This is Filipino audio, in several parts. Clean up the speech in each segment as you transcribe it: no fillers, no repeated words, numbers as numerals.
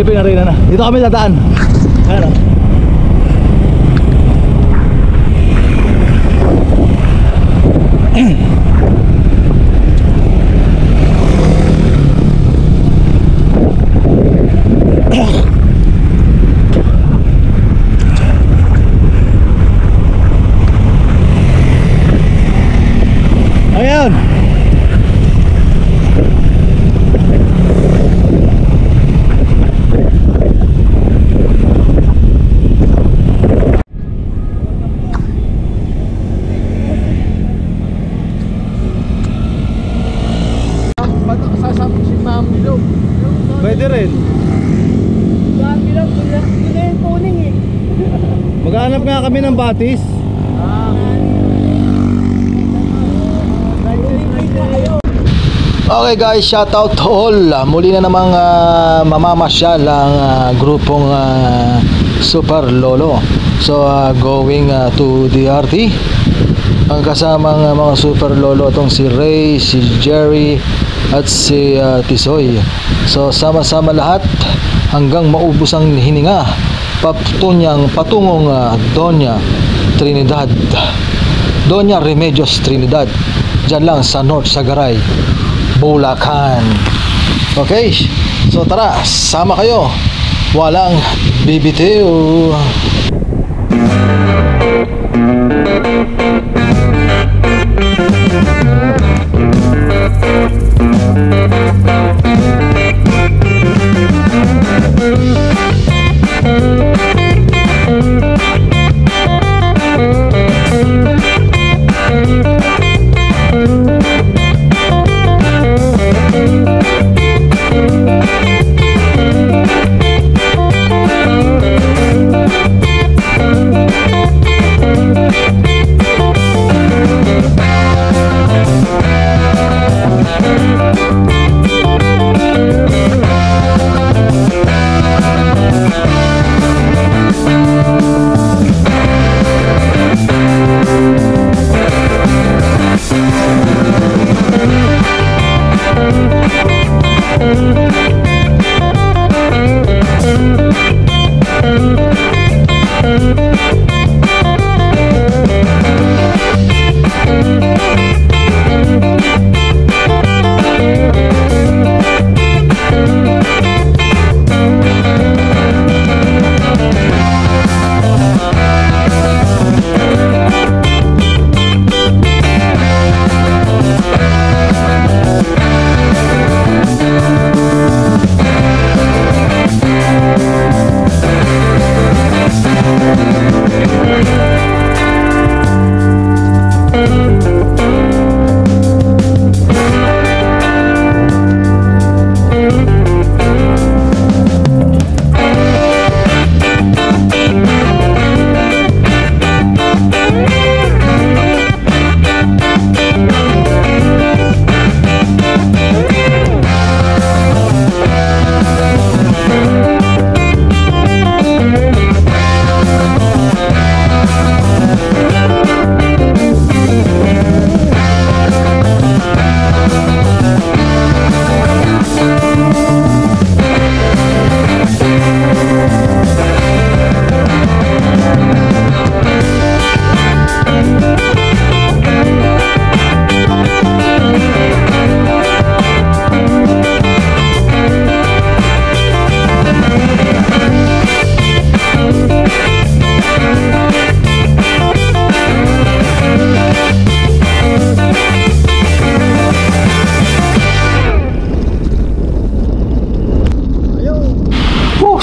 Philippine Arena na. Dito kami dadaan. Ayan o. Ayan. Pwede rin. Maghanap nga kami ng batis. Okay guys, shout out to all. Muli na namang mamamasyal ang grupong Super Lolo. So going to DRT. Ang kasamang mga Super Lolo itong si Ray, si Jerry at si Tisoy. So sama-sama lahat hanggang maubos ang hininga patungong Doña Trinidad, Doña Remedios Trinidad, dyan lang sa North Sagaray, Bulacan. Okay, so tara, sama kayo, walang bibitiw.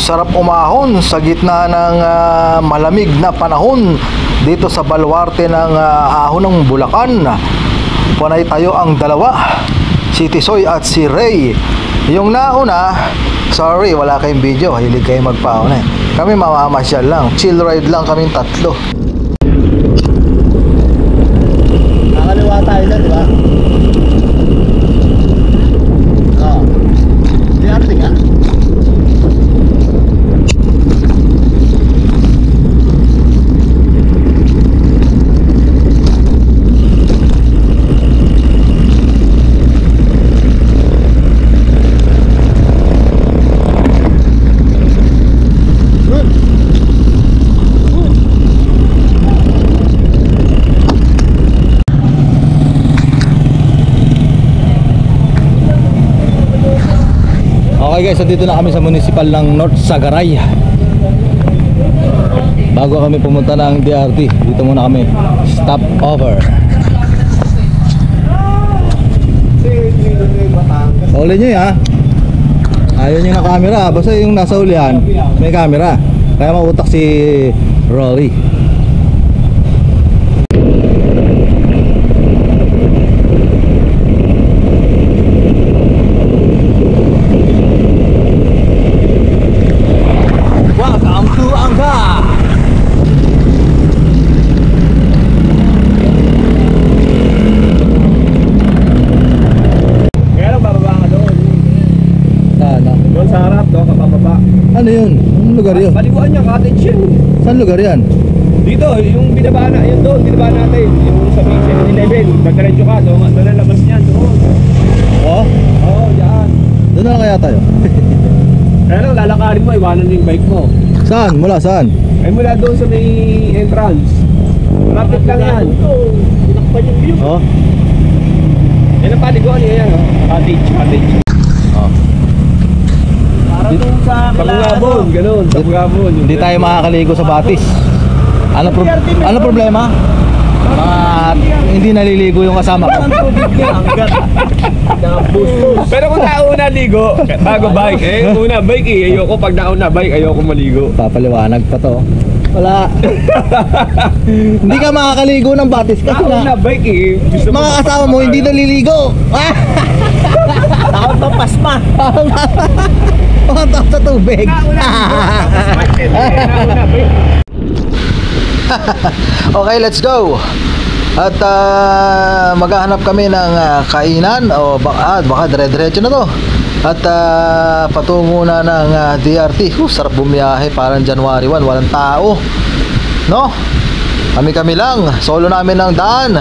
Sarap umahon sa gitna ng malamig na panahon dito sa baluarte ng ahon ng Bulacan. Panay tayo ang dalawa, si Tisoy at si Ray. Yung nauna, sorry wala kayong video, hilig kayo magpauna eh. Kami mamamasyal lang, chill ride lang kaming tatlo. Nakaliwa tayo na, di ba? Oo. Di arte nga. Okay guys, so dito na kami sa municipal ng North Sagaray. Bago kami pumunta ng DRT, dito muna kami. Stop over. Uli nyo ha. Ayaw nyo na camera. Basta yung nasa ulihan may camera. Kaya mautak si Rory. Welcome to Angka. Doon sa harap, doon kapababa. Ano yun? Anong lugar yun? Paliguan niya, cottage yun. Saan lugar yan? Dito, yung binaba na, yun doon, binaba natin. Yung sa may 7-Eleven, nagdiretso ka, doon na labas niyan, doon. Oh? Oo, dyan. Doon na lang kaya tayo. Kaya lang, lalakarin mo, iwanan mo yung bike mo. Saan? Mula saan? Ay mula doon sa may entrance. Malapit lang yan. Pinakpan yung view. Oh? Yan ang paliguan niya yan, cottage, cottage. Oh. Para doon sa Bangabon, ganun, sa Bangabon. Hindi tayo makakaligo sa Batis. Ano problema? Hindi naliligo yung kasama ko. Pero kung nauna ligo, bago bike, una bike ayoko pag nauna bike, ayoko maligo. Papaliwanag pa to. Wala. Hindi ka makakaligo ng Batis kasi Nauna bike gusto mga kasama mo hindi naliligo. Takot pa pasma. Mga tao sa tubig. Nauna bike. Okay, let's go. At maghahanap kami ng kainan o baka dire-diretso na to. At patungo na ng DRT. Sarap bumiyahe, parang January 1, walang tao. No? Kami lang, solo namin ng daan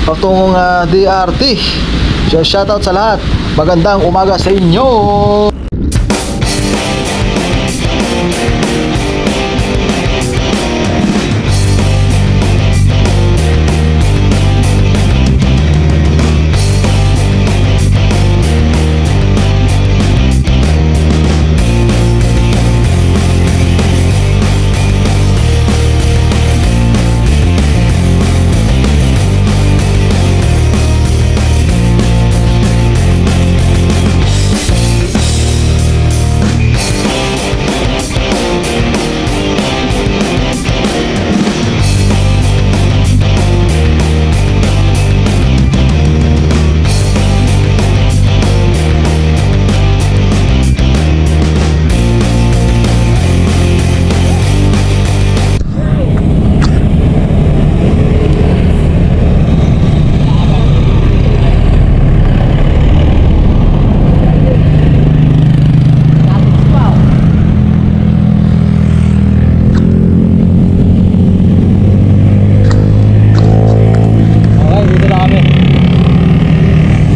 patungong DRT. So, shoutout sa lahat. Magandang umaga sa inyo.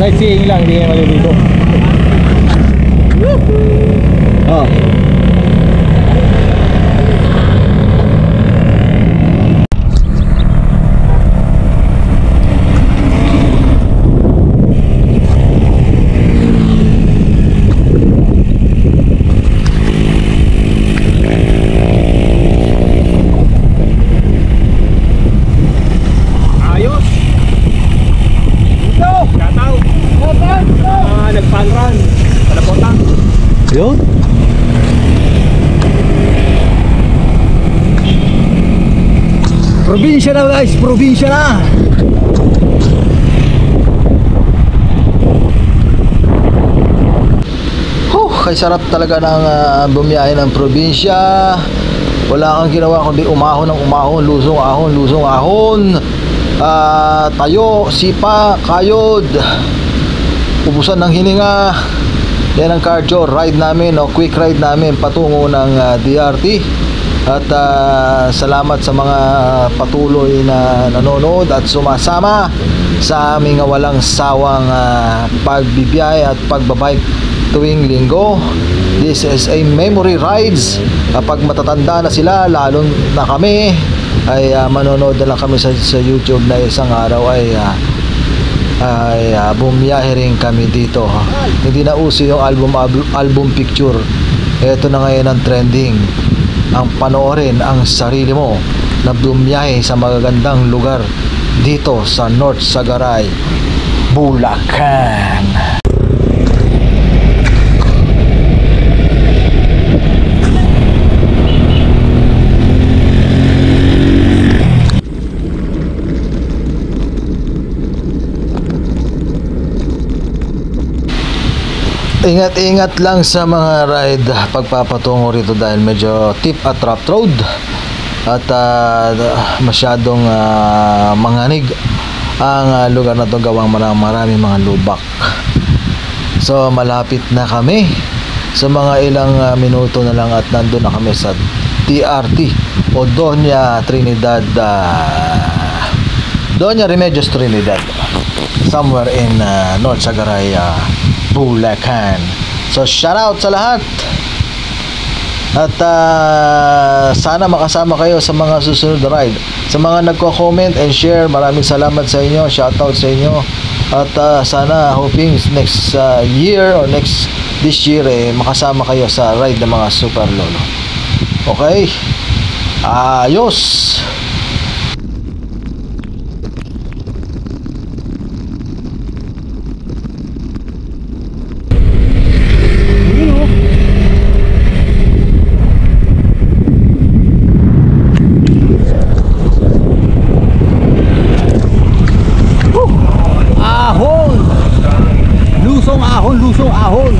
Sightseeing lang, hindi kayo maliligo. Oh. Ayos. Ito. Kataw. Nagpanran. Palapotang. Yun? Probinsya na guys, probinsya na. Kay sarap talaga ng bumiyahe ng probinsya. Wala kang ginawa kundi umahon ng umahon, lusong ahon, lusong ahon. Tayo, sipa, kayod. Ubusan ng hininga. Yan ang cardio ride namin o quick ride namin patungo ng DRT. At salamat sa mga patuloy na nanonood at sumasama sa aming walang sawang pagbibiyahe at pagbabike tuwing linggo. This is a memory rides. Kapag matatanda na sila, lalo na kami, ay manonood na lang kami sa YouTube na isang araw ay ay bumiyahe rin kami dito. Hindi na uso yung album picture. Ito na ngayon ang trending. Ang panoorin ang sarili mo na bumiyahe sa magagandang lugar dito sa North Sagaray, Bulacan. Ingat-ingat lang sa mga ride pagpapatungo rito dahil medyo tip at rough road at masyadong manganig ang lugar na to, gawang maraming mga lubak. So malapit na kami, sa mga ilang minuto na lang at nandun na kami sa TRT o Doña Trinidad, Doña Remedios Trinidad, somewhere in North Sagaray, Bulacan. So shout out sa lahat at sana makasama kayo sa mga susunod na ride. Sa mga nagko-comment and share, maraming salamat sa inyo, shout out sa inyo at sana hoping next year or this year makasama kayo sa ride ng mga Super Lolo. Okay, ayos. Lusong ahon.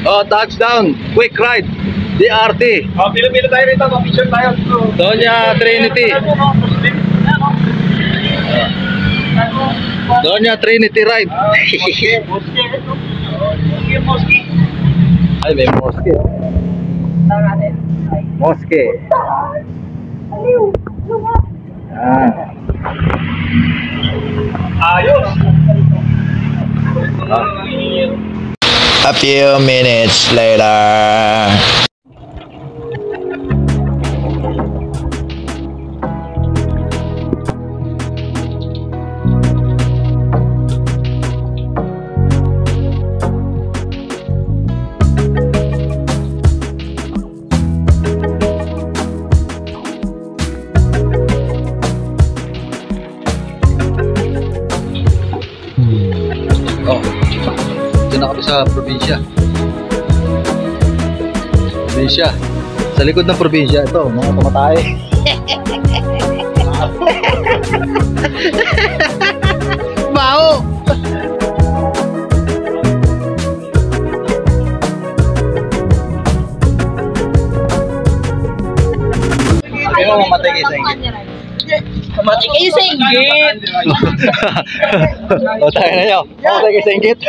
Oh, touchdown, quick ride, DRT. Oh, pila-pila tayo rito, ma-picture tayo. Doña Trinity. Doña Trinity ride. Ay, may moske. Moske. Ayos. A few minutes later. Na kami sa probinsya. Sa likod ng probinsya ito, mga tumatay. Bao. Singkit! O, tayo na nyo. Okay kay Singkit.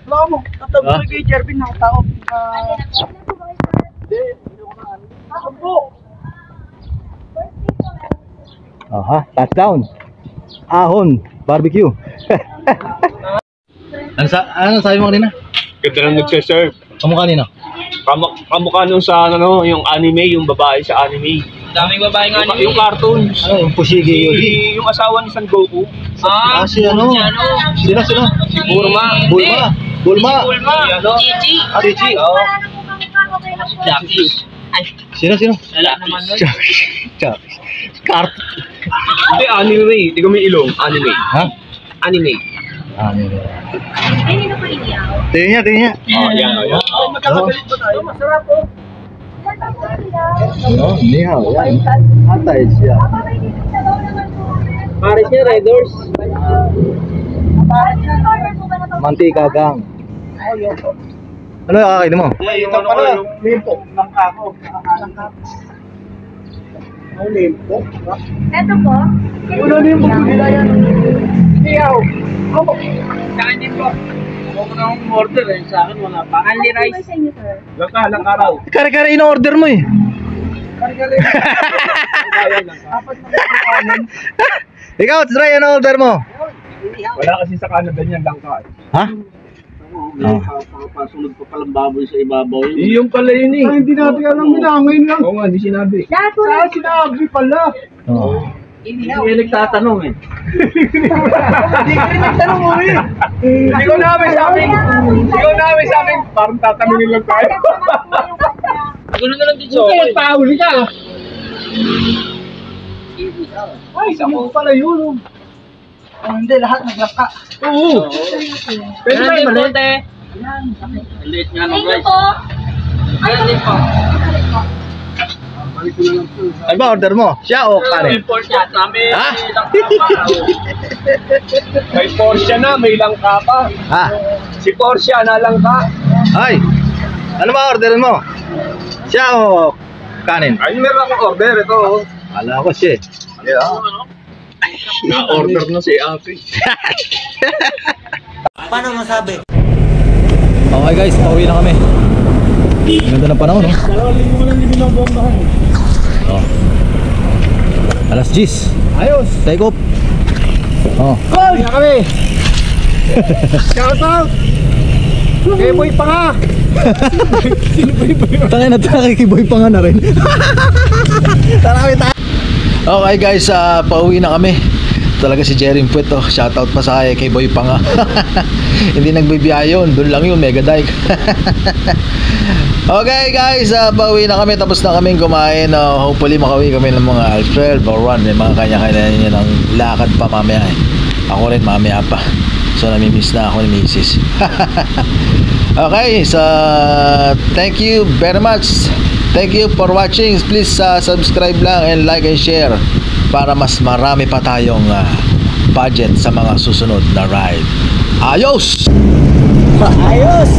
Wala mo, tatapos kay Jervin na tao. Aha, touchdown. Ahon, barbecue. ano sabi mo kanina? Ganda lang nagsiserve. Kamukha kanina? Kamukha nung sa ano, yung anime, yung babae sa anime. Daming babaeng anime. Yung cartoons. Ano, yung Fushigi Yodi? Yung asawa ni Son Goku. Si ano? Sino? Si Bulma. Bulma. Bulma. Chichi. Chichi, oo. Jackie. Ay, Sino? wala naman nun. Hindi, anime. Hindi ko may ilong. Anime. Ha? Anime. Anime. Ay, hindi na po iniyaw. Tingnan niya. Oh, yan. Magkakapilit ba tayo? Masarap po. No, nihaw, yan. Atay siya. Paris niya, Riders. Mantika gang. Ano yung kakainin mo? Ito pala, limpo. Langka ko. Langka. Limpo. Ito po. Ulo limpo. Hindi yan. Iyaw. Opo. Sa akin din po. Huwag ko na akong order eh. Sa akin wala pa. Only rice. Sa inyo, sir. Langka raw. Kare-kare in-order mo eh. Kari-kari. Apat na kanin. Ikaw, Try, ano order mo? Wala kasi sa Canada niyan langka. Ha? Pasunod pa palang baboy sa ibabaw yun. Yung pala yun eh. Ay, hindi natin alam nila. Ngayon lang. Oo nga, hindi sinabi. Lahat po Saan sinabi pala? Oo. Hindi nagtatanong eh. Hindi ka rin nagtanong mo eh. Ikaw namin sa amin. Parang tatanungin lang tayo. Gano'n na lang din siya. Okay, pahuli ka. Ay, sino pala yun? Hindi, lahat naglaka. Oo. Pwede ba yung maliit? Liit nga Sa ng inyo rice. po. Ayan din po. Ano ba order mo? Siya o kanin? Import yan. Namin Ha? lang pa. May Porsche na, may langka pa. Ha? Si Porsche na langka. Ay! Ano ba order mo? Siya o kanin? Ay, meron akong order. Ito. Kala ko siya. Na-order na si ate. Paano masabi? Okay guys, pauwi na kami. Ang ganda ng panahon, no? Oh. Alas 10. Ayos. Take off. Oh. Call! Na kami. Shout out. Kay Boy pa nga. Tangin na tayo kay Boy pa nga na rin. Tarami tayo. Okay guys, pauwi na kami. Talaga si Jerry Pueto, shoutout pa sa kay Boy pa nga. Hindi nagbibiyayon, doon lang yun, mega dike. Okay guys, pauwi na kami, tapos na kaming kumain. Hopefully makauwi kami ng mga 12 or 1. May mga kanya-kanya ng lakad pa mamaya eh. Ako rin mamaya pa. So namimiss na ako ni Mrs. Okay, so thank you very much. Thank you for watching. Please subscribe lang and like and share para mas marami pa tayong budget sa mga susunod na ride. Ayos! Ayos!